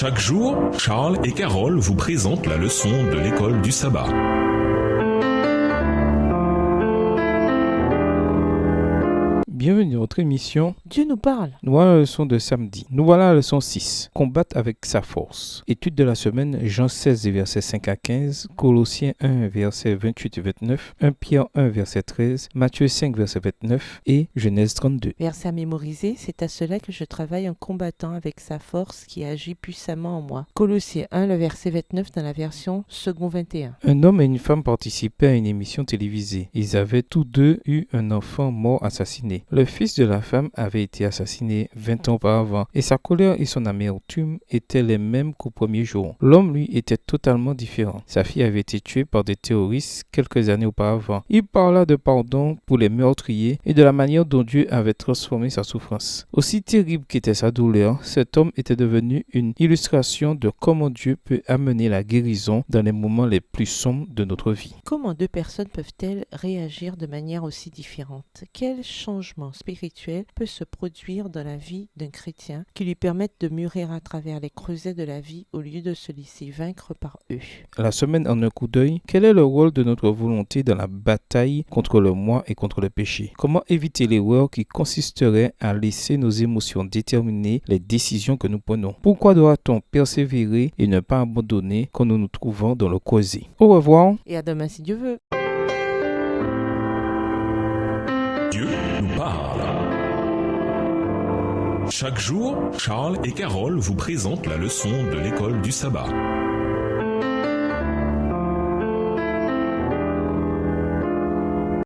Chaque jour, Charles et Carole vous présentent la leçon de l'école du sabbat. Bienvenue à notre émission Dieu nous parle. Nous voilà la leçon de samedi. Nous voilà la leçon 6. Combattre avec sa force. Étude de la semaine, Jean 16, versets 5 à 15, Colossiens 1, versets 28 et 29, 1 Pierre 1, verset 13, Matthieu 5, verset 29 et Genèse 32. Verset à mémoriser, c'est à cela que je travaille en combattant avec sa force qui agit puissamment en moi. Colossiens 1, le verset 29 dans la version second 21. Un homme et une femme participaient à une émission télévisée. Ils avaient tous deux eu un enfant mort assassiné. Le fils de la femme avait été assassiné 20 ans auparavant et sa colère et son amertume étaient les mêmes qu'au premier jour. L'homme, lui, était totalement différent. Sa fille avait été tuée par des terroristes quelques années auparavant. Il parla de pardon pour les meurtriers et de la manière dont Dieu avait transformé sa souffrance. Aussi terrible qu'était sa douleur, cet homme était devenu une illustration de comment Dieu peut amener la guérison dans les moments les plus sombres de notre vie. Comment deux personnes peuvent-elles réagir de manière aussi différente? Quel changement spirituel peut se produire dans la vie d'un chrétien qui lui permettent de mûrir à travers les creusets de la vie au lieu de se laisser vaincre par eux? La semaine en un coup d'œil, quel est le rôle de notre volonté dans la bataille contre le moi et contre le péché? Comment éviter l'erreur qui consisterait à laisser nos émotions déterminer les décisions que nous prenons? Pourquoi doit-on persévérer et ne pas abandonner quand nous nous trouvons dans le creuset? Au revoir. Et à demain si Dieu veut. Dieu nous parle. Chaque jour, Charles et Carole vous présentent la leçon de l'école du sabbat.